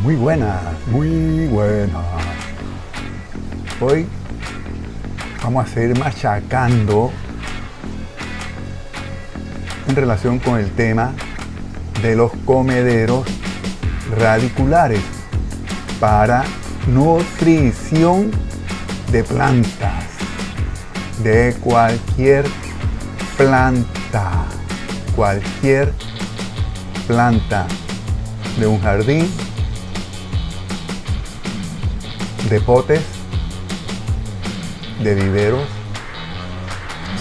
Muy buenas, muy buenas. Hoy vamos a seguir machacando en relación con el tema de los comederos radiculares para nutrición de plantas, de cualquier planta, de un jardín, de potes, de viveros,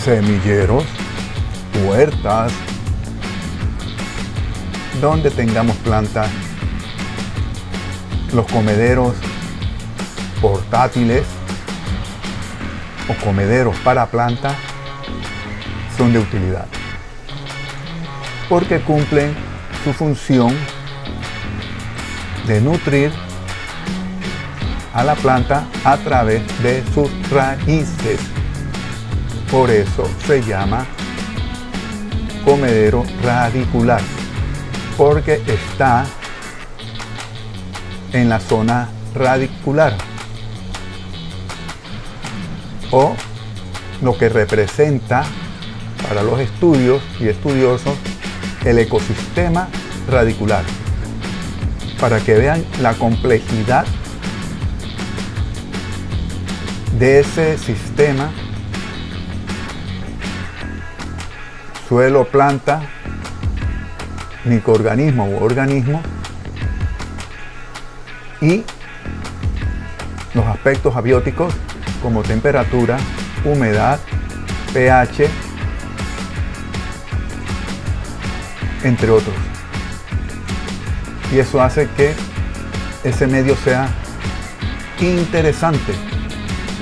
semilleros, huertas, donde tengamos plantas, los comederos portátiles o comederos para plantas son de utilidad porque cumplen su función de nutrir a la planta a través de sus raíces. Por eso se llama comedero radicular, porque está en la zona radicular, o lo que representa para los estudios y estudiosos el ecosistema radicular, para que vean la complejidad de ese sistema: suelo, planta, microorganismo u organismo, y los aspectos abióticos como temperatura, humedad, pH, entre otros. Y eso hace que ese medio sea interesante,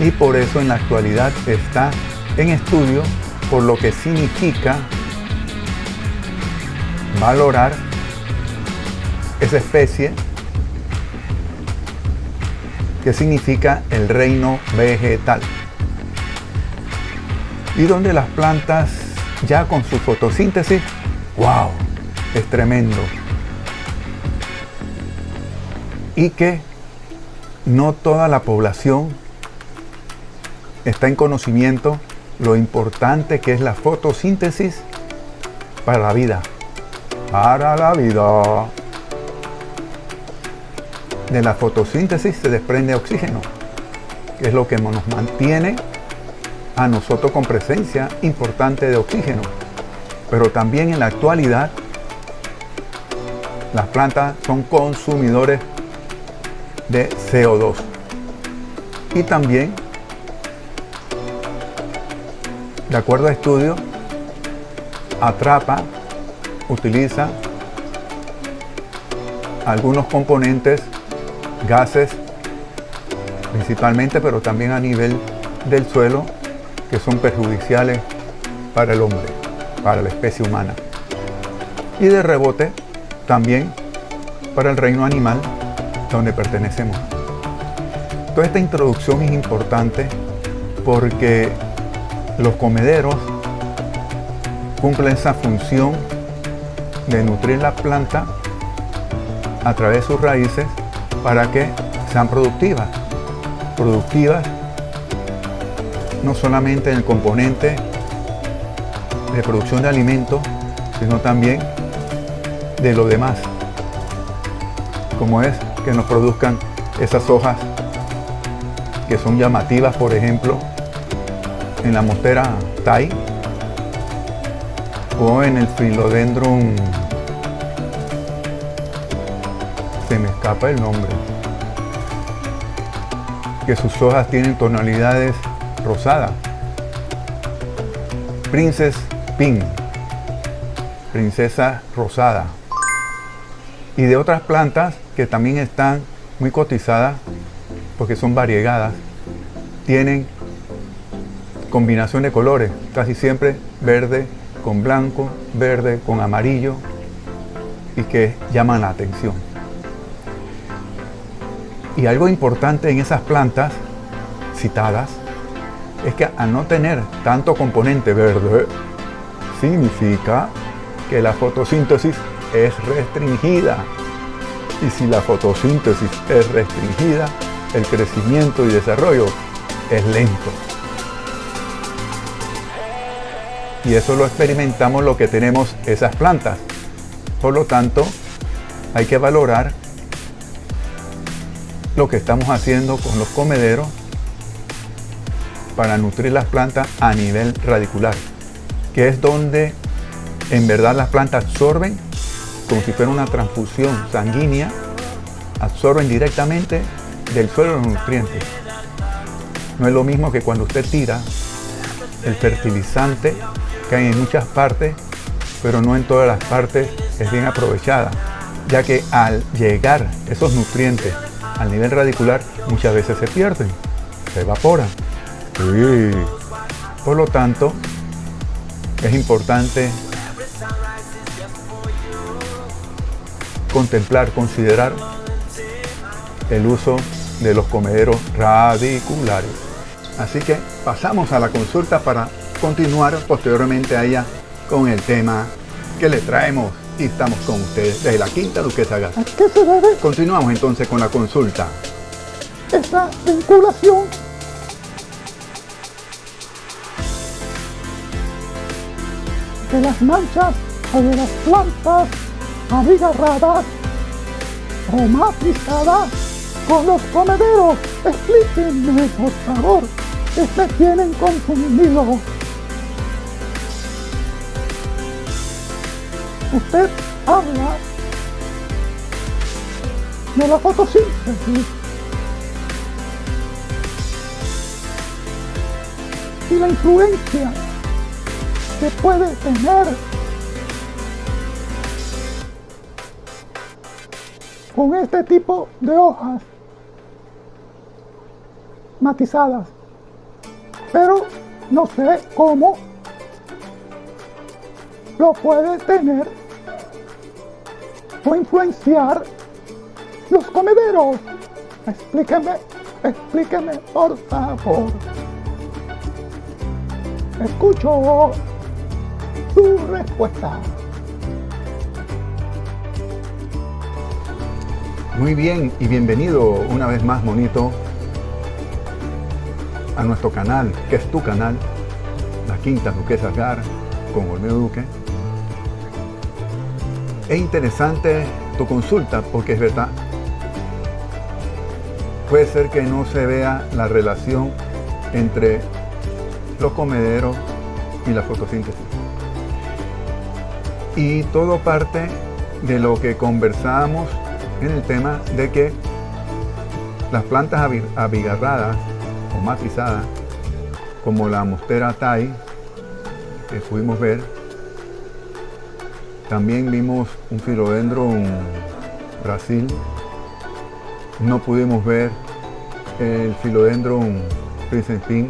y por eso en la actualidad está en estudio, por lo que significa valorar esa especie, que significa el reino vegetal, y donde las plantas ya con su fotosíntesis, ¡wow!, es tremendo, y que no toda la población está en conocimiento lo importante que es la fotosíntesis para la vida. De la fotosíntesis se desprende oxígeno, que es lo que nos mantiene a nosotros con presencia importante de oxígeno. Pero también en la actualidad las plantas son consumidores de CO2, y también, de acuerdo a estudios, utiliza algunos componentes, gases principalmente, pero también a nivel del suelo, que son perjudiciales para el hombre, para la especie humana, y de rebote también para el reino animal donde pertenecemos. Toda esta introducción es importante porque los comederos cumplen esa función de nutrir la planta a través de sus raíces para que sean productivas no solamente en el componente de producción de alimentos, sino también de lo demás, como es que nos produzcan esas hojas que son llamativas, por ejemplo en la monstera Thai o en el Philodendron, se me escapa el nombre, que sus hojas tienen tonalidades rosadas. Princess Pink, princesa rosada, y de otras plantas que también están muy cotizadas porque son variegadas, tienen combinación de colores, casi siempre verde con blanco, verde con amarillo, y que llaman la atención. Y algo importante en esas plantas citadas es que al no tener tanto componente verde, significa que la fotosíntesis es restringida. Y si la fotosíntesis es restringida, el crecimiento y desarrollo es lento. Y eso lo experimentamos lo que tenemos esas plantas. Por lo tanto, hay que valorar lo que estamos haciendo con los comederos para nutrir las plantas a nivel radicular, que es donde en verdad las plantas absorben, como si fuera una transfusión sanguínea, absorben directamente del suelo los nutrientes. No es lo mismo que cuando usted tira el fertilizante, que hay en muchas partes, pero no en todas las partes es bien aprovechada, ya que al llegar esos nutrientes al nivel radicular muchas veces se pierden, se evaporan. Sí. Por lo tanto, es importante contemplar, considerar el uso de los comederos radiculares. Así que pasamos a la consulta para continuar posteriormente a ella con el tema que le traemos y estamos con ustedes desde la Quinta Duquesa Gar. ¿A qué se debe Continuamos entonces con la consulta. esta vinculación de las manchas o de las plantas abigarradas o matrizadas con los comederos? Explíquenme, por favor, que me tienen confundido. Usted habla de la fotosíntesis y la influencia que puede tener con este tipo de hojas matizadas, pero no sé cómo lo puede tener o influenciar los comederos. Explíqueme, por favor. Escucho su respuesta. Muy bien y bienvenido una vez más, monito, a nuestro canal, que es tu canal, La Quinta Duquesa Gar, con Olmedo Duque. Es interesante tu consulta porque es verdad, puede ser que no se vea la relación entre los comederos y la fotosíntesis. Y todo parte de lo que conversábamos en el tema de que las plantas abigarradas o matrizadas, como la Monstera thai, que pudimos ver, también vimos un Philodendron Brasil, no pudimos ver el Philodendron Princeps.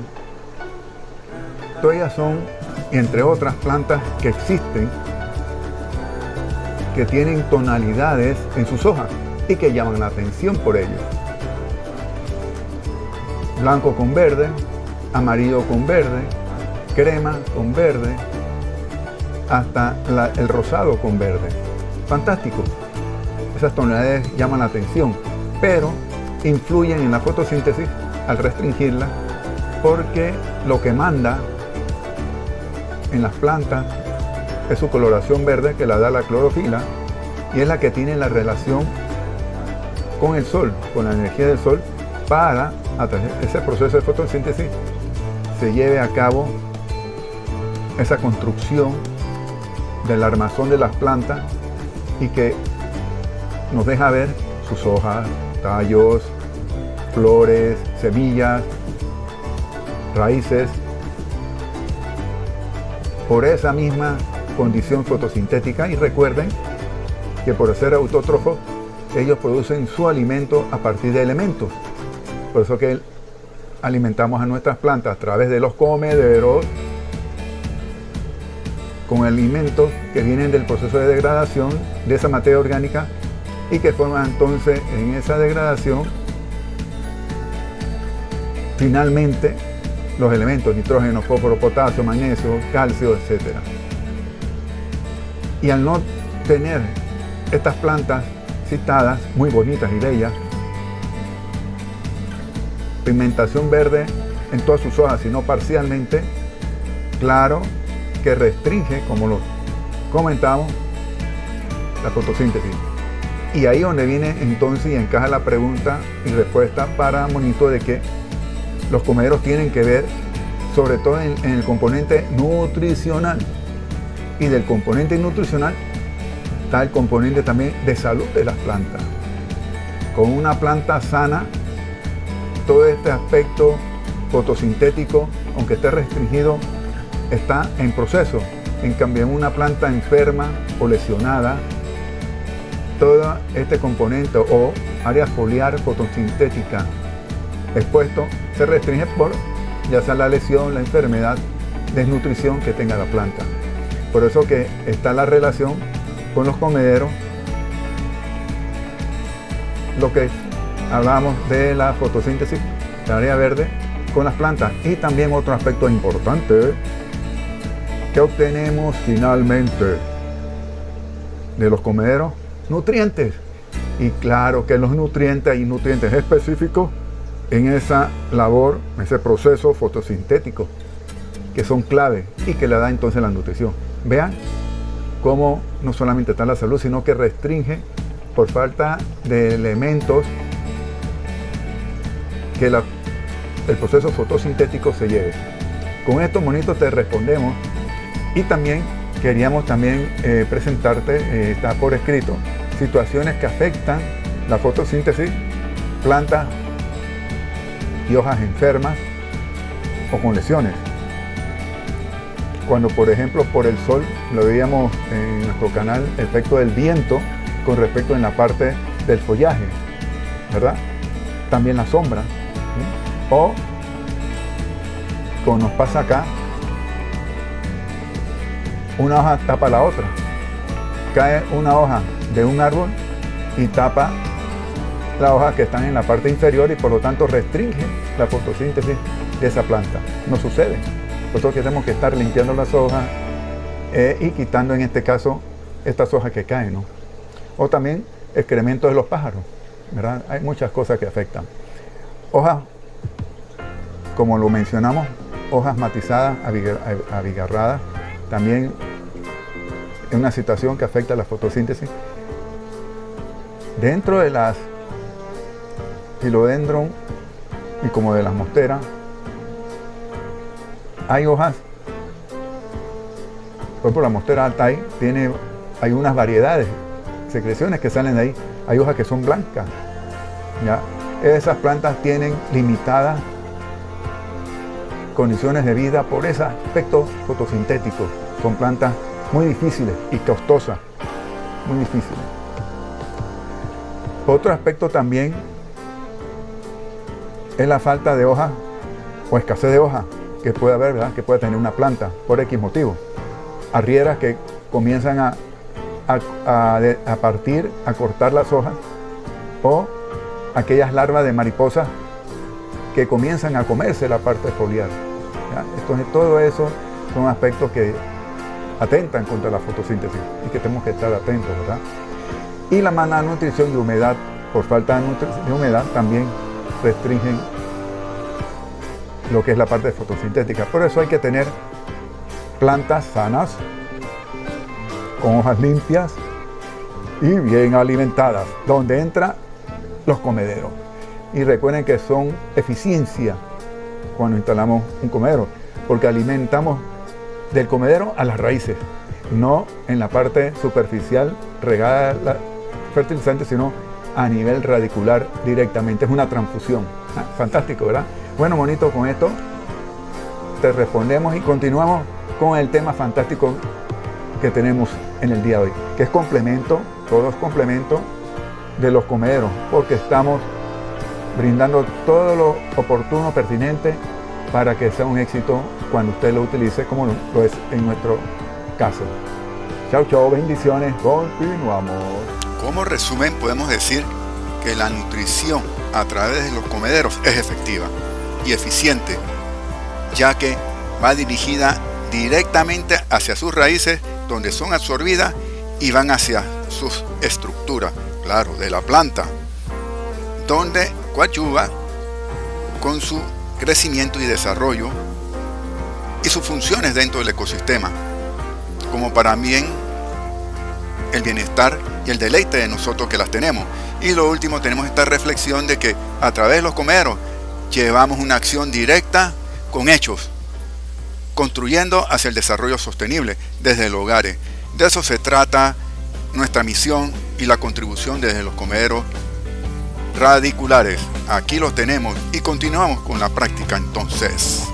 Todas ellas son, entre otras plantas que existen, que tienen tonalidades en sus hojas y que llaman la atención por ello. Blanco con verde, amarillo con verde, crema con verde, hasta el rosado con verde. Fantástico. Esas tonalidades llaman la atención, pero influyen en la fotosíntesis al restringirla, porque lo que manda en las plantas es su coloración verde, que la da la clorofila, y es la que tiene la relación con el sol, con la energía del sol, para a través de ese proceso de fotosíntesis se lleve a cabo esa construcción del armazón de las plantas y que nos deja ver sus hojas, tallos, flores, semillas, raíces. Por esa misma condición fotosintética, y recuerden que por ser autótrofos ellos producen su alimento a partir de elementos. Por eso que alimentamos a nuestras plantas a través de los comederos con alimentos que vienen del proceso de degradación de esa materia orgánica y que forman entonces en esa degradación finalmente los elementos nitrógeno, fósforo, potasio, magnesio, calcio, etc. Y al no tener estas plantas marchitadas, muy bonitas y bellas. Pigmentación verde en todas sus hojas, sino parcialmente. Claro que restringe, como lo comentamos, la fotosíntesis. Y ahí donde viene entonces y encaja la pregunta y respuesta para Monito de que los comederos tienen que ver sobre todo en el componente nutricional. Y del componente nutricional está el componente también de salud de las plantas. Con una planta sana, todo este aspecto fotosintético, aunque esté restringido, está en proceso. En cambio, en una planta enferma o lesionada, todo este componente o área foliar fotosintética expuesto se restringe por ya sea la lesión, la enfermedad, desnutrición que tenga la planta. Por eso que está la relación con los comederos, lo que hablamos de la fotosíntesis, la área verde con las plantas. Y también otro aspecto importante que obtenemos finalmente de los comederos, nutrientes. Y claro que los nutrientes, hay nutrientes específicos en esa labor, ese proceso fotosintético, que son clave y que le da entonces la nutrición. Vean cómo no solamente está la salud, sino que restringe por falta de elementos que el proceso fotosintético se lleve. Con esto, Monito, te respondemos. Y también queríamos presentarte, está por escrito, situaciones que afectan la fotosíntesis, plantas y hojas enfermas o con lesiones. Cuando, por ejemplo, por el sol, lo veíamos en nuestro canal, el efecto del viento con respecto en la parte del follaje, ¿verdad? También la sombra, ¿sí? O, como nos pasa acá, una hoja tapa la otra. Cae una hoja de un árbol y tapa las hojas que están en la parte inferior y por lo tanto restringe la fotosíntesis de esa planta. No sucede. Por eso que tenemos que estar limpiando las hojas y quitando en este caso estas hojas que caen, ¿no? O también excrementos de los pájaros, ¿verdad? Hay muchas cosas que afectan. Hojas, como lo mencionamos, hojas matizadas, abigarradas, también es una situación que afecta la fotosíntesis. Dentro de las Philodendron y como de las monsteras, hay hojas, por ejemplo la monstera altai hay unas variedades, secreciones que salen de ahí, hay hojas que son blancas, ¿ya? Esas plantas tienen limitadas condiciones de vida por ese aspecto fotosintético, son plantas muy difíciles y costosas, muy difíciles. Otro aspecto también es la falta de hojas o escasez de hojas que puede haber, ¿verdad? Que puede tener una planta por X motivo. Arrieras que comienzan a partir, a cortar las hojas, o aquellas larvas de mariposas que comienzan a comerse la parte foliar, ¿ya? Entonces todo eso son aspectos que atentan contra la fotosíntesis y que tenemos que estar atentos, ¿verdad? Y la mala nutrición y humedad, por falta de humedad, también restringen lo que es la parte fotosintética. Por eso hay que tener plantas sanas, con hojas limpias y bien alimentadas, donde entran los comederos. Y recuerden que son eficiencia cuando instalamos un comedero, porque alimentamos del comedero a las raíces, no en la parte superficial regada la fertilizante, sino a nivel radicular directamente. Es una transfusión. Fantástico, ¿verdad? Bueno, Monito, con esto te respondemos y continuamos con el tema fantástico que tenemos en el día de hoy, que es complemento, todo es complemento de los comederos, porque estamos brindando todo lo oportuno, pertinente, para que sea un éxito cuando usted lo utilice, como lo es en nuestro caso. Chao, chao, bendiciones, continuamos. Como resumen, podemos decir que la nutrición a través de los comederos es efectiva y eficiente, ya que va dirigida directamente hacia sus raíces, donde son absorbidas y van hacia sus estructuras, claro, de la planta, donde coadyuva con su crecimiento y desarrollo y sus funciones dentro del ecosistema, como para bien el bienestar y el deleite de nosotros que las tenemos. Y lo último, tenemos esta reflexión de que a través de los comederos llevamos una acción directa con hechos, construyendo hacia el desarrollo sostenible desde los hogares. De eso se trata nuestra misión y la contribución desde los comederos radiculares. Aquí los tenemos y continuamos con la práctica entonces.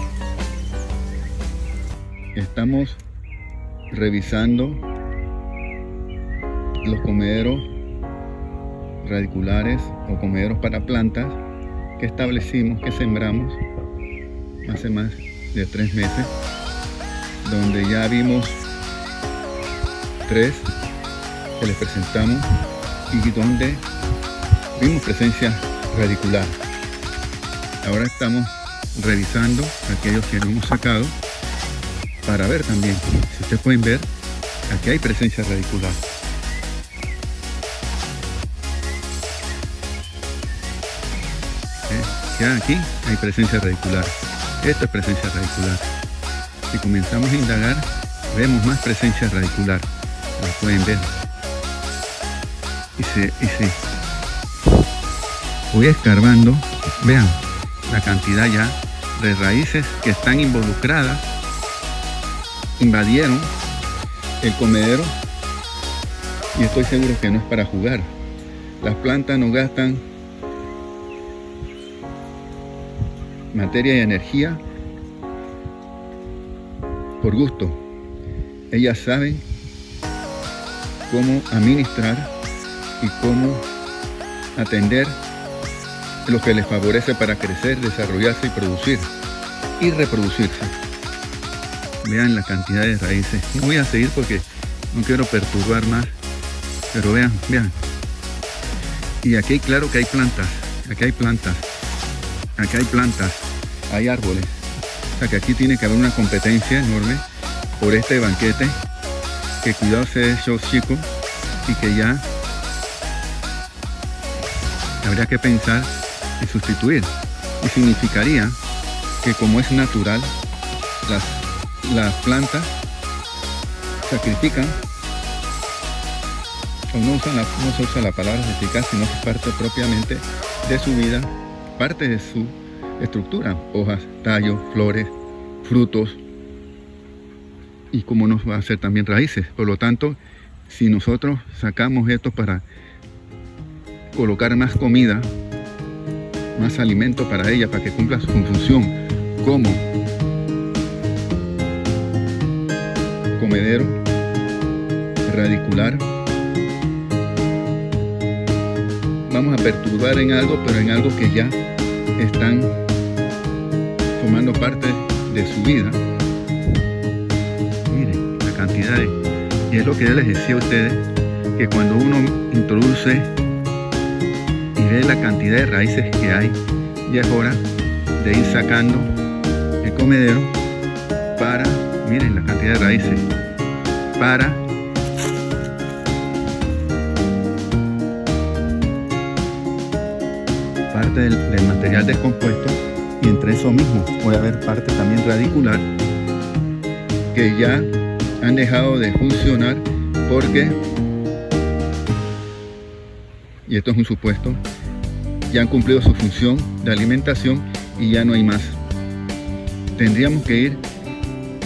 Estamos revisando los comederos radiculares o comederos para plantas que establecimos, que sembramos hace más de 3 meses, donde ya vimos 3 que les presentamos y donde vimos presencia radicular. Ahora estamos revisando aquellos que no hemos sacado para ver también, si ustedes pueden ver, aquí hay presencia radicular. Ya aquí hay presencia radicular. Esto es presencia radicular. Si comenzamos a indagar, vemos más presencia radicular. Lo pueden ver. Y si voy escarbando, vean la cantidad ya de raíces que están involucradas, invadieron el comedero, y estoy seguro que no es para jugar. Las plantas no gastan materia y energía por gusto. Ellas saben cómo administrar y cómo atender lo que les favorece para crecer, desarrollarse y producir y reproducirse. Vean la cantidad de raíces. No voy a seguir porque no quiero perturbar más, pero vean. Y aquí claro que hay plantas, aquí hay plantas, hay árboles. O sea que aquí tiene que haber una competencia enorme por este banquete, que cuidado sea esos chicos, y que ya habría que pensar en sustituir. Y significaría que, como es natural, las plantas sacrifican, o no se usa la palabra sacrificar, sino que es parte propiamente de su vida, parte de su estructura, hojas, tallos, flores, frutos, y como nos va a hacer también raíces. Por lo tanto, si nosotros sacamos esto para colocar más comida, más alimento para ella, para que cumpla su función como comedero radicular, vamos a perturbar en algo, pero en algo que ya están formando parte de su vida. Miren la cantidad y es lo que yo les decía a ustedes, que cuando uno introduce y ve la cantidad de raíces que hay, ya es hora de ir sacando el comedero para, miren la cantidad de raíces, para parte del material descompuesto, y entre eso mismo puede haber parte también radicular que ya han dejado de funcionar porque, y esto es un supuesto, ya han cumplido su función de alimentación y ya no hay más. Tendríamos que ir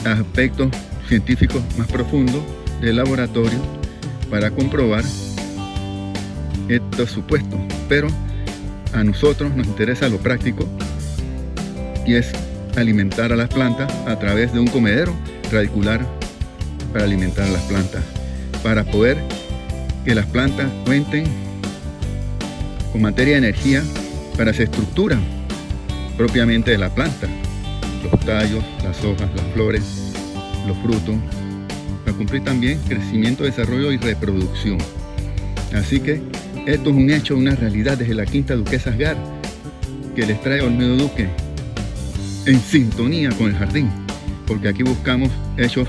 a aspectos científicos más profundos del laboratorio para comprobar estos supuestos, pero a nosotros nos interesa lo práctico, y es alimentar a las plantas a través de un comedero radicular para alimentar a las plantas, para poder que las plantas cuenten con materia y energía para su estructura propiamente de la planta, los tallos, las hojas, las flores, los frutos, para cumplir también crecimiento, desarrollo y reproducción. Así que esto es un hecho, una realidad desde la Quinta Duquesa Asgard, que les trae Olmedo Duque en sintonía con el jardín, porque aquí buscamos hechos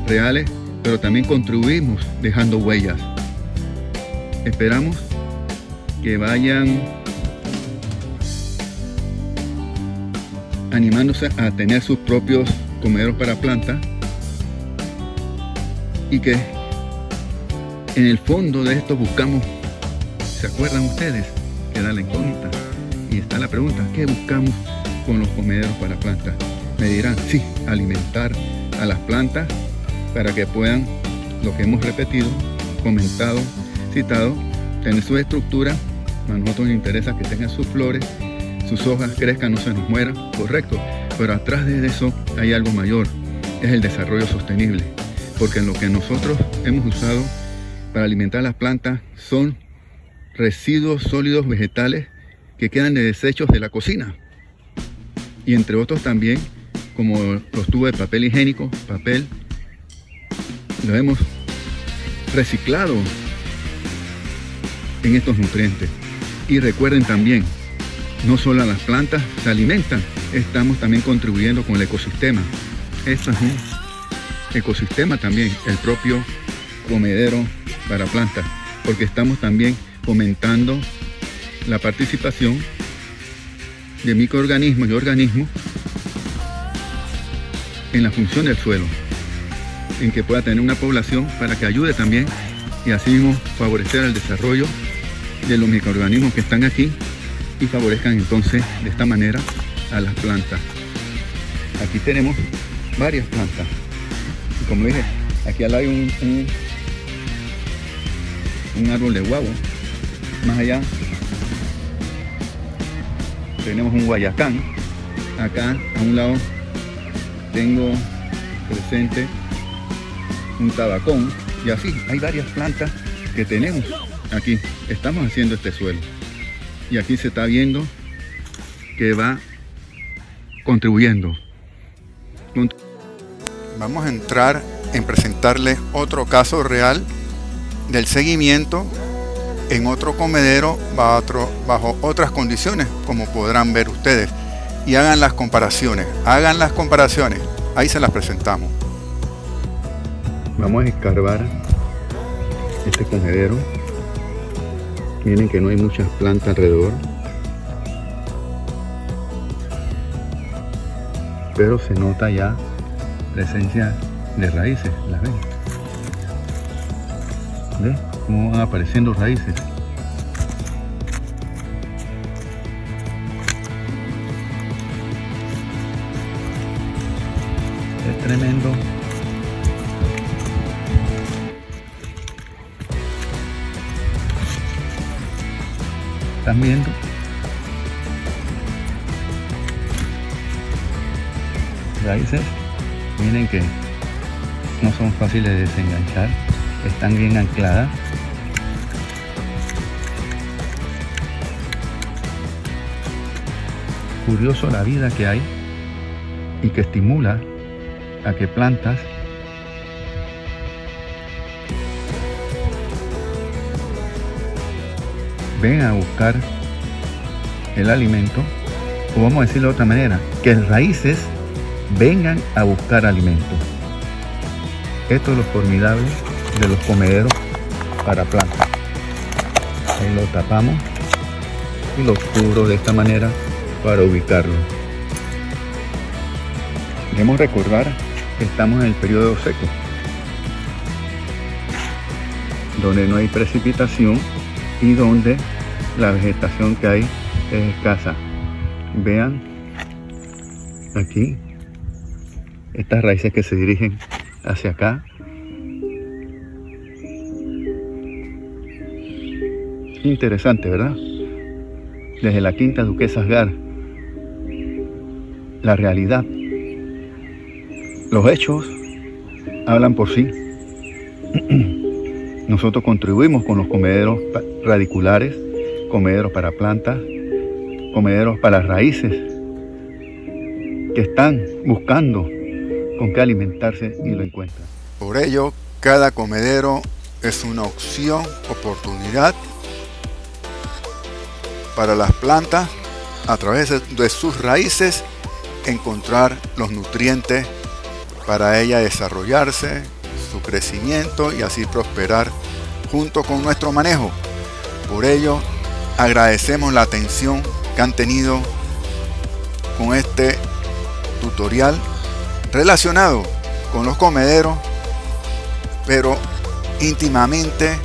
reales, pero también contribuimos dejando huellas. Esperamos que vayan animándose a tener sus propios comederos para plantas, y que en el fondo de esto buscamos, ¿se acuerdan ustedes? Que era la incógnita y está la pregunta, ¿qué buscamos con los comederos para plantas? Me dirán, sí, alimentar a las plantas para que puedan, lo que hemos repetido, comentado, citado, tener su estructura. A nosotros nos interesa que tengan sus flores, sus hojas crezcan, no se nos mueran, correcto, pero atrás de eso hay algo mayor, es el desarrollo sostenible, porque lo que nosotros hemos usado para alimentar las plantas son residuos sólidos vegetales que quedan de desechos de la cocina, y entre otros también, como los tubos de papel higiénico, papel, lo hemos reciclado en estos nutrientes. Y recuerden también, no solo las plantas se alimentan, estamos también contribuyendo con el ecosistema. Eso es un ecosistema también, el propio comedero para plantas, porque estamos también fomentando la participación de microorganismos y organismos en la función del suelo, en que pueda tener una población para que ayude también y así mismo favorecer el desarrollo de los microorganismos que están aquí y favorezcan entonces de esta manera a las plantas. Aquí tenemos varias plantas y como dije, aquí al lado hay un árbol de guavo. Más allá tenemos un guayacán. Acá a un lado tengo presente un tabacón, y así hay varias plantas que tenemos aquí. Estamos haciendo este suelo y aquí se está viendo que va contribuyendo. Vamos a entrar en presentarles otro caso real del seguimiento en otro comedero bajo otras condiciones, como podrán ver ustedes, y hagan las comparaciones, ahí se las presentamos. Vamos a escarbar este comedero. Miren que no hay muchas plantas alrededor, pero se nota ya presencia de raíces. ¿Las ven? ¿Ven cómo van apareciendo raíces? Es tremendo. ¿Están viendo? Raíces, miren que no son fáciles de desenganchar, están bien ancladas. Curioso la vida que hay y que estimula a que plantas vengan a buscar el alimento, o vamos a decirlo de otra manera, que raíces vengan a buscar alimento. Esto es lo formidable de los comederos para plantas. Ahí lo tapamos y lo cubro de esta manera para ubicarlo. Debemos recordar que estamos en el periodo seco, donde no hay precipitación y donde la vegetación que hay es escasa. Vean aquí estas raíces que se dirigen hacia acá. Interesante, ¿verdad? Desde la Quinta Duquesa Asgar, la realidad, los hechos hablan por sí. Nosotros contribuimos con los comederos radiculares, comederos para plantas, comederos para raíces que están buscando con qué alimentarse y lo encuentran. Por ello, cada comedero es una opción, oportunidad para las plantas a través de sus raíces encontrar los nutrientes para ella desarrollarse, su crecimiento y así prosperar junto con nuestro manejo. Por ello, agradecemos la atención que han tenido con este tutorial relacionado con los comederos, pero íntimamente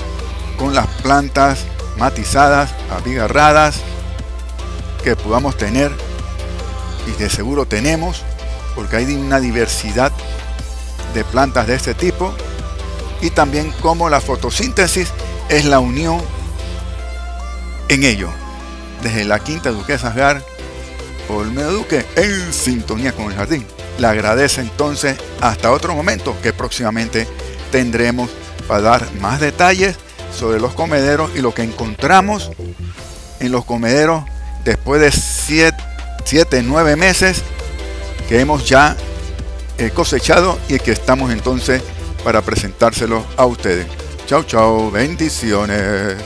con las plantas matizadas, abigarradas que podamos tener, y de seguro tenemos, porque hay una diversidad de plantas de este tipo, y también cómo la fotosíntesis es la unión en ello. Desde la Quinta Duquesa Asgar, Olmedo Duque en sintonía con el jardín. Le agradece entonces, hasta otro momento que próximamente tendremos para dar más detalles sobre los comederos y lo que encontramos en los comederos después de 7-9 meses que hemos ya cosechado y que estamos entonces para presentárselos a ustedes. Chau, chau, bendiciones.